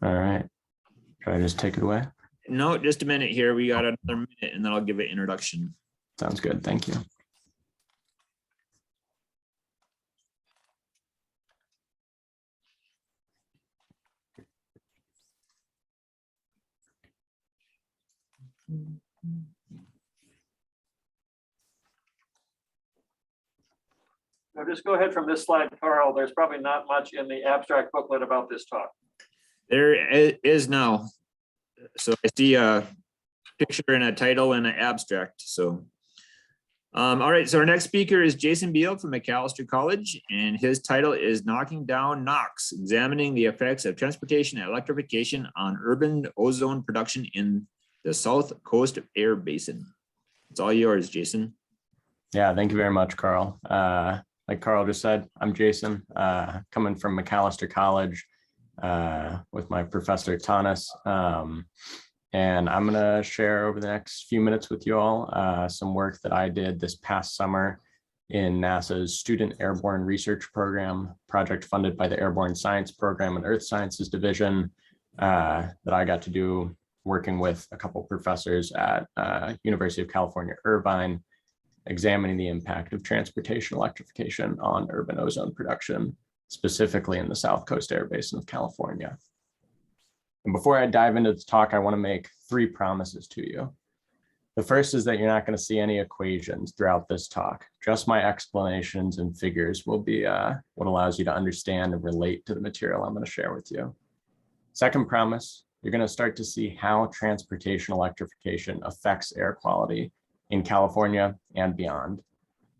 All right. Should I just take it away? No, just a minute here. We got another minute and then I'll give an introduction. Sounds good. Thank you. Now just go ahead from this slide, Carl. There's probably not much in the abstract booklet about this talk. There is now. So I see a picture and a title and an abstract. So, all right. So our next speaker is Jason Beal from McAllister College, and his title is Knocking Down NOx, Examining the Effects of Transportation and Electrification on Urban Ozone Production in the South Coast Air Basin. It's all yours, Jason. Yeah, thank you very much, Carl. Like Carl just said, I'm Jason, coming from McAllister College with my professor, Tanis. And I'm going to share over the next few minutes with you all some work that I did this past summer in NASA's Student Airborne Research Program, project funded by the Airborne Science Program and Earth Sciences Division that I got to do working with a couple professors at University of California, Irvine, examining the impact of transportation electrification on urban ozone production, specifically in the South Coast Air Basin of California. And before I dive into this talk, I want to make 3 promises to you. The first is that you're not going to see any equations throughout this talk. Just my explanations and figures will be what allows you to understand and relate to the material I'm going to share with you. Second promise, you're going to start to see how transportation electrification affects air quality in California and beyond.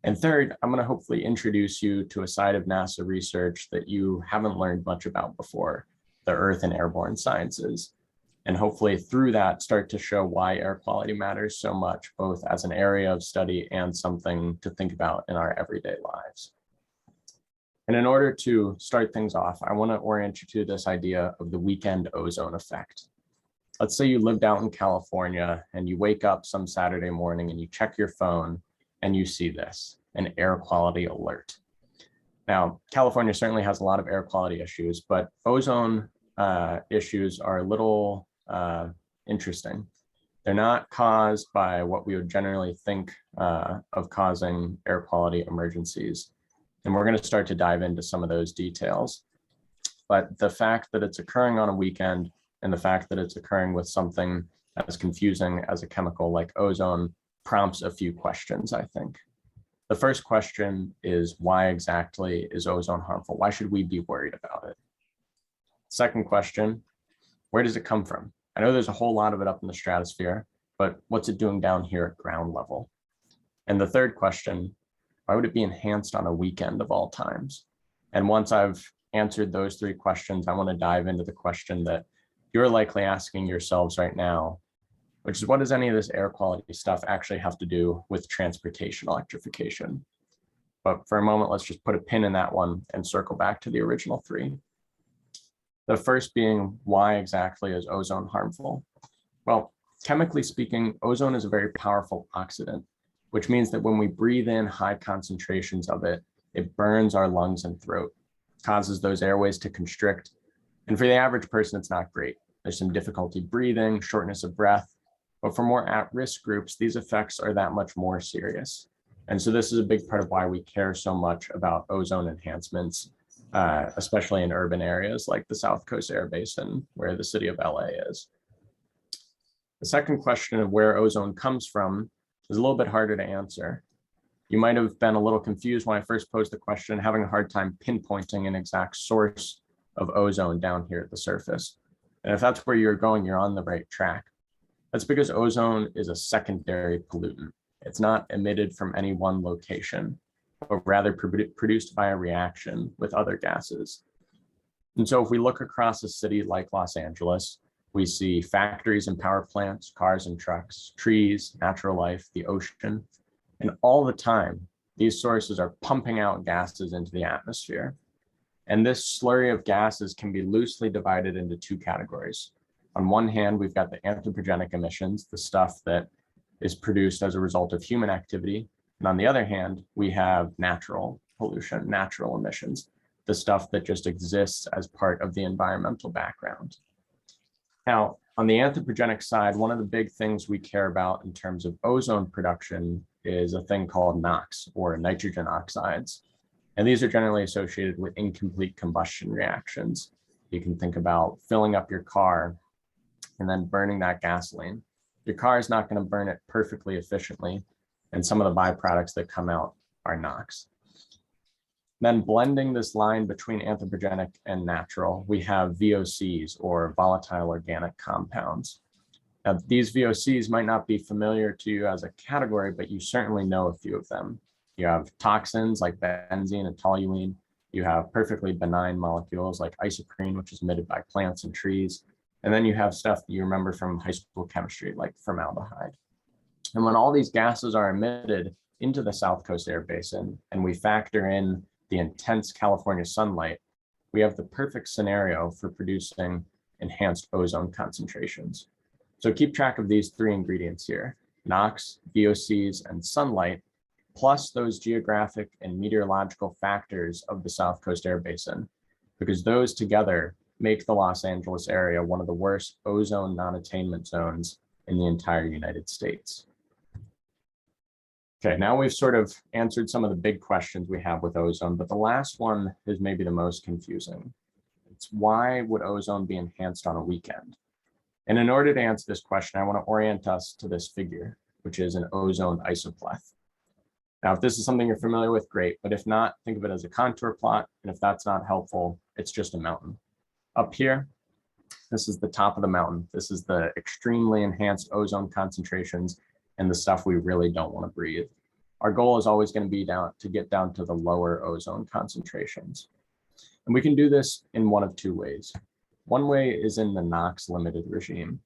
And third, I'm going to hopefully introduce you to a side of NASA research that you haven't learned much about before, the Earth and airborne sciences. And hopefully through that, start to show why air quality matters so much, both as an area of study and something to think about in our everyday lives. And in order to start things off, I want to orient you to this idea of the weekend ozone effect. Let's say you lived out in California and you wake up some Saturday morning and you check your phone and you see this, an air quality alert. Now, California certainly has a lot of air quality issues, but ozone issues are a little interesting. They're not caused by what we would generally think of causing air quality emergencies. And we're going to start to dive into some of those details. But the fact that it's occurring on a weekend and the fact that it's occurring with something as confusing as a chemical like ozone prompts a few questions, I think. The first question is, why exactly is ozone harmful? Why should we be worried about it? Second question, where does it come from? I know there's a whole lot of it up in the stratosphere, but what's it doing down here at ground level? And the third question, why would it be enhanced on a weekend of all times? And once I've answered those 3 questions, I want to dive into the question that you're likely asking yourselves right now, which is, what does any of this air quality stuff actually have to do with transportation electrification? But for a moment, let's just put a pin in that one and circle back to the original 3. The first being, why exactly is ozone harmful? Well, chemically speaking, ozone is a very powerful oxidant, which means that when we breathe in high concentrations of it, it burns our lungs and throat, causes those airways to constrict. And for the average person, it's not great. There's some difficulty breathing, shortness of breath, but for more at-risk groups, these effects are that much more serious. And so this is a big part of why we care so much about ozone enhancements, especially in urban areas like the South Coast Air Basin, where the city of LA is. The second question of where ozone comes from is a little bit harder to answer. You might have been a little confused when I first posed the question, having a hard time pinpointing an exact source of ozone down here at the surface. And if that's where you're going, you're on the right track. That's because ozone is a secondary pollutant. It's not emitted from any one location, but rather produced by a reaction with other gases. And so if we look across a city like Los Angeles, we see factories and power plants, cars and trucks, trees, natural life, the ocean, and all the time, these sources are pumping out gases into the atmosphere. And this slurry of gases can be loosely divided into 2 categories. On one hand, we've got the anthropogenic emissions, the stuff that is produced as a result of human activity. And on the other hand, we have natural pollution, natural emissions, the stuff that just exists as part of the environmental background. Now, on the anthropogenic side, one of the big things we care about in terms of ozone production is a thing called NOx, or nitrogen oxides. And these are generally associated with incomplete combustion reactions. You can think about filling up your car and then burning that gasoline. Your car is not going to burn it perfectly efficiently, and some of the byproducts that come out are NOx. Then blending this line between anthropogenic and natural, we have VOCs, or volatile organic compounds. Now, these VOCs might not be familiar to you as a category, but you certainly know a few of them. You have toxins like benzene and toluene. You have perfectly benign molecules like isoprene, which is emitted by plants and trees. And then you have stuff that you remember from high school chemistry, like formaldehyde. And when all these gases are emitted into the South Coast air basin, and we factor in the intense California sunlight, we have the perfect scenario for producing enhanced ozone concentrations. So keep track of these three ingredients here: NOx, VOCs, and sunlight, plus those geographic and meteorological factors of the South Coast air basin, because those together make the Los Angeles area one of the worst ozone non-attainment zones in the entire United States. Okay, now we've sort of answered some of the big questions we have with ozone, but the last one is maybe the most confusing. It's why would ozone be enhanced on a weekend? And in order to answer this question, I want to orient us to this figure, which is an ozone isopleth. Now, if this is something you're familiar with, great, but if not, think of it as a contour plot, and if that's not helpful, it's just a mountain. Up here, this is the top of the mountain. This is the extremely enhanced ozone concentrations and the stuff we really don't want to breathe. Our goal is always going to be to get down to the lower ozone concentrations. And we can do this in one of two ways. One way is in the NOx limited regime.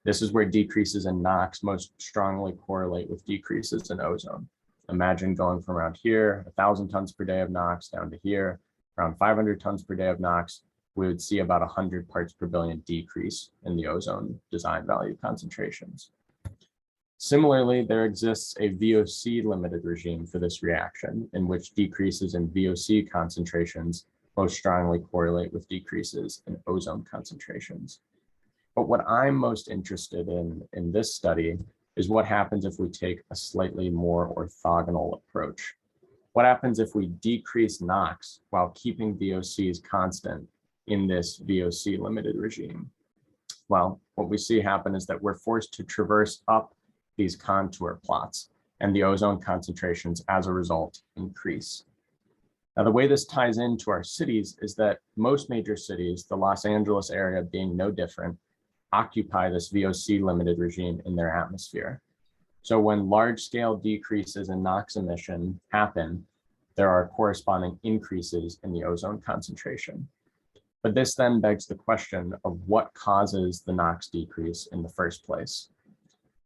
This is where decreases in NOx most strongly correlate with decreases in ozone. Imagine going from around here, 1,000 tons per day of NOx, down to here, around 500 tons per day of NOx, we would see about 100 parts per billion decrease in the ozone design value concentrations. Similarly, there exists a VOC limited regime for this reaction, in which decreases in VOC concentrations most strongly correlate with decreases in ozone concentrations. But what I'm most interested in this study is what happens if we take a slightly more orthogonal approach. What happens if we decrease NOx while keeping VOCs constant in this VOC limited regime? Well, what we see happen is that we're forced to traverse up these contour plots, and the ozone concentrations as a result increase. Now, the way this ties into our cities is that most major cities, the Los Angeles area being no different, occupy this VOC limited regime in their atmosphere. So when large scale decreases in NOx emission happen, there are corresponding increases in the ozone concentration. But this then begs the question of what causes the NOx decrease in the first place.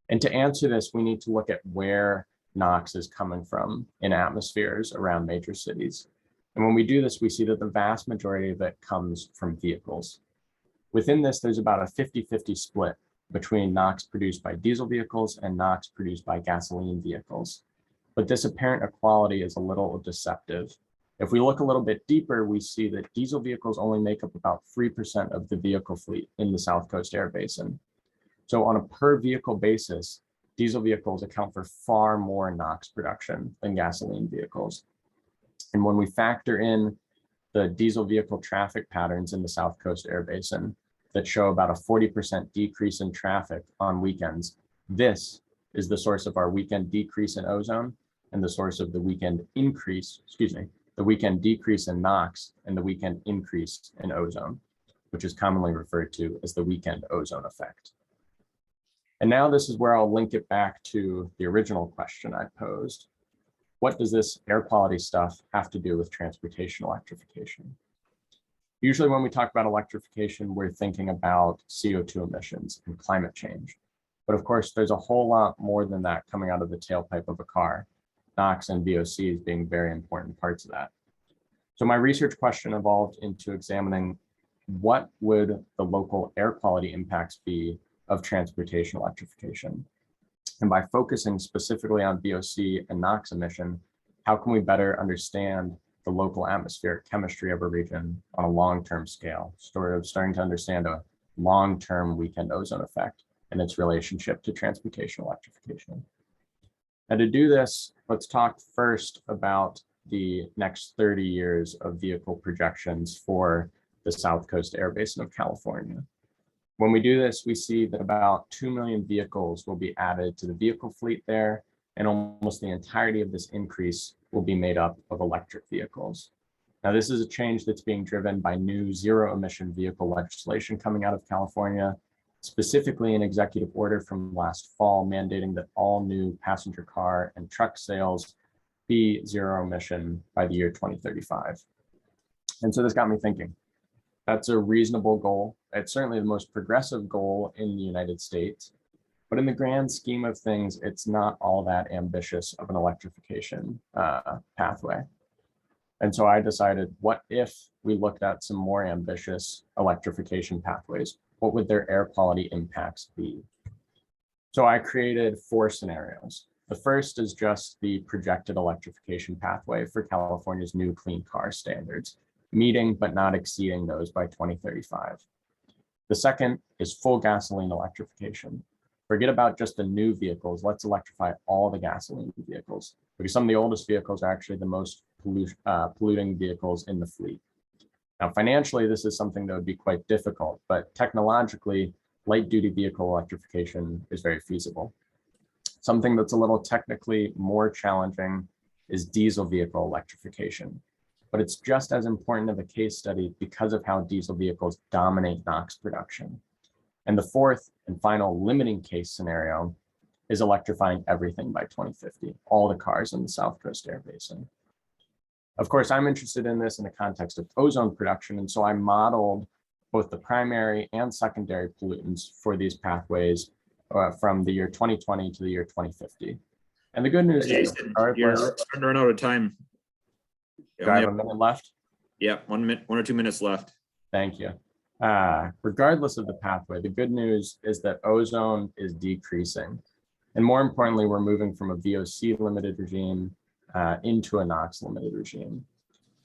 And to answer this, we need to look at where NOx is coming from in atmospheres around major cities. And when we do this, we see that the vast majority of it comes from vehicles. Within this, there's about a 50-50 split between NOx produced by diesel vehicles and NOx produced by gasoline vehicles. But this apparent equality is a little deceptive. If we look a little bit deeper, we see that diesel vehicles only make up about 3% of the vehicle fleet in the South Coast air basin. So on a per vehicle basis, diesel vehicles account for far more NOx production than gasoline vehicles. And when we factor in the diesel vehicle traffic patterns in the South Coast air basin that show about a 40% decrease in traffic on weekends, this is the source of our weekend decrease in ozone and the source of the weekend the weekend decrease in NOx and the weekend increase in ozone, which is commonly referred to as the weekend ozone effect. And now this is where I'll link it back to the original question I posed. What does this air quality stuff have to do with transportation electrification? Usually when we talk about electrification, we're thinking about CO2 emissions and climate change. But of course, there's a whole lot more than that coming out of the tailpipe of a car, NOx and VOCs being very important parts of that. So my research question evolved into examining what would the local air quality impacts be of transportation electrification. And by focusing specifically on VOC and NOx emission, how can we better understand the local atmospheric chemistry of a region on a long-term scale, sort of starting to understand a long-term weekend ozone effect and its relationship to transportation electrification. Now, to do this, let's talk first about the next 30 years of vehicle projections for the South Coast Air Basin of California. When we do this, we see that about 2 million vehicles will be added to the vehicle fleet there, and almost the entirety of this increase will be made up of electric vehicles. Now, this is a change that's being driven by new zero-emission vehicle legislation coming out of California, specifically an executive order from last fall mandating that all new passenger car and truck sales be zero emission by the year 2035. And so this got me thinking, that's a reasonable goal. It's certainly the most progressive goal in the United States, but in the grand scheme of things, it's not all that ambitious of an electrification pathway. And so I decided, what if we looked at some more ambitious electrification pathways? What would their air quality impacts be? So I created 4 scenarios. The first is just the projected electrification pathway for California's new clean car standards, meeting but not exceeding those by 2035. The second is full gasoline electrification. Forget about just the new vehicles. Let's electrify all the gasoline vehicles, because some of the oldest vehicles are actually the most polluting vehicles in the fleet. Now, financially, this is something that would be quite difficult, but technologically, light-duty vehicle electrification is very feasible. Something that's a little technically more challenging is diesel vehicle electrification, but it's just as important of a case study because of how diesel vehicles dominate NOx production. And the fourth and final limiting case scenario is electrifying everything by 2050, all the cars in the South Coast Air Basin. Of course, I'm interested in this in the context of ozone production, and so I modeled both the primary and secondary pollutants for these pathways from the year 2020 to the year 2050. And the good news is, you're starting to run out of time. Do I have a minute left? Yeah, 1 minute, 1 or 2 minutes left. Thank you. Regardless of the pathway, the good news is that ozone is decreasing. And more importantly, we're moving from a VOC limited regime into a NOx limited regime.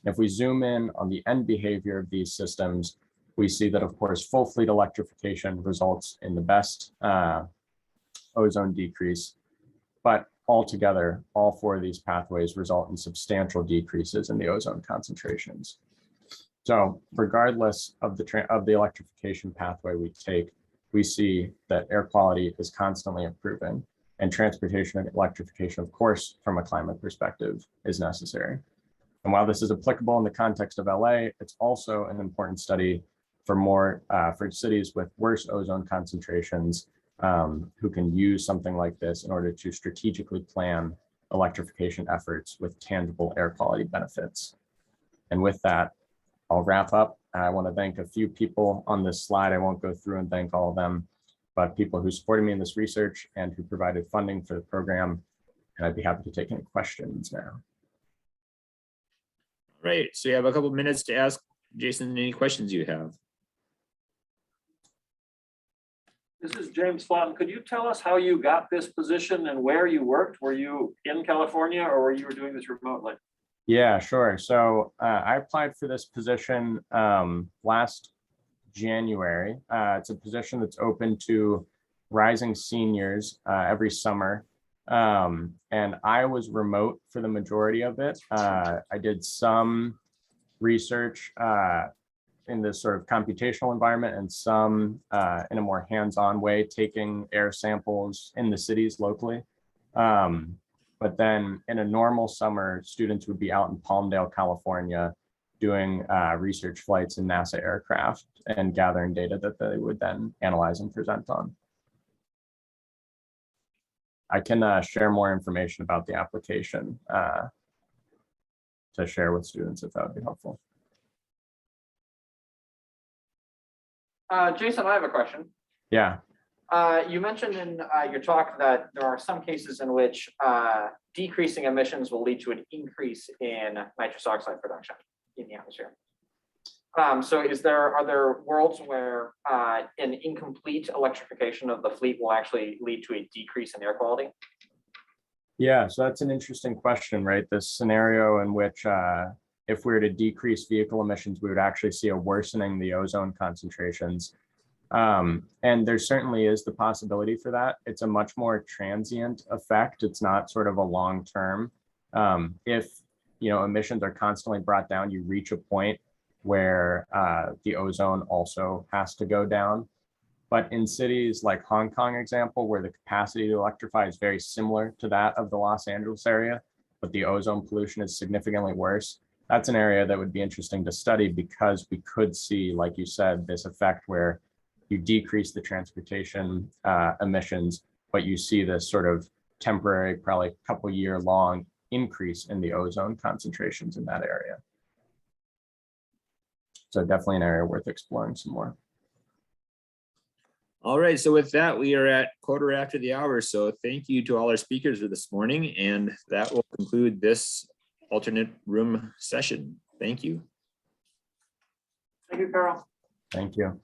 If we zoom in on the end behavior of these systems, we see that, of course, full fleet electrification results in the best ozone decrease, but altogether, all 4 of these pathways result in substantial decreases in the ozone concentrations. So regardless of the electrification pathway we take, we see that air quality is constantly improving, and transportation and electrification, of course, from a climate perspective, is necessary. And while this is applicable in the context of LA, it's also an important study for for cities with worse ozone concentrations who can use something like this in order to strategically plan electrification efforts with tangible air quality benefits. And with that, I'll wrap up. I want to thank a few people on this slide. I won't go through and thank all of them, but people who supported me in this research and who provided funding for the program. And I'd be happy to take any questions now. Right, so you have a couple minutes to ask Jason any questions you have. This is James Flatten. Could you tell us how you got this position and where you worked? Were you in California or were you doing this remotely? Yeah, sure. So I applied for this position last January. It's a position that's open to rising seniors every summer. And I was remote for the majority of it. I did some research in this sort of computational environment and some in a more hands-on way, taking air samples in the cities locally. But then in a normal summer, students would be out in Palmdale, California, doing research flights in NASA aircraft and gathering data that they would then analyze and present on. I can share more information about the application to share with students if that would be helpful. Jason, I have a question. Yeah. You mentioned in your talk that there are some cases in which decreasing emissions will lead to an increase in nitrous oxide production in the atmosphere. So are there worlds where an incomplete electrification of the fleet will actually lead to a decrease in air quality? Yeah, so that's an interesting question, right? This scenario in which if we were to decrease vehicle emissions, we would actually see a worsening the ozone concentrations. And there certainly is the possibility for that. It's a much more transient effect. It's not sort of a long term. If emissions are constantly brought down, you reach a point where the ozone also has to go down. But in cities like Hong Kong, example, where the capacity to electrify is very similar to that of the Los Angeles area, but the ozone pollution is significantly worse, that's an area that would be interesting to study, because we could see, like you said, this effect where you decrease the transportation emissions, but you see this sort of temporary, probably couple year long increase in the ozone concentrations in that area. So definitely an area worth exploring some more. All right, so with that, we are at 1:15. So thank you to all our speakers for this morning, and that will conclude this alternate room session. Thank you. Thank you, Carl. Thank you.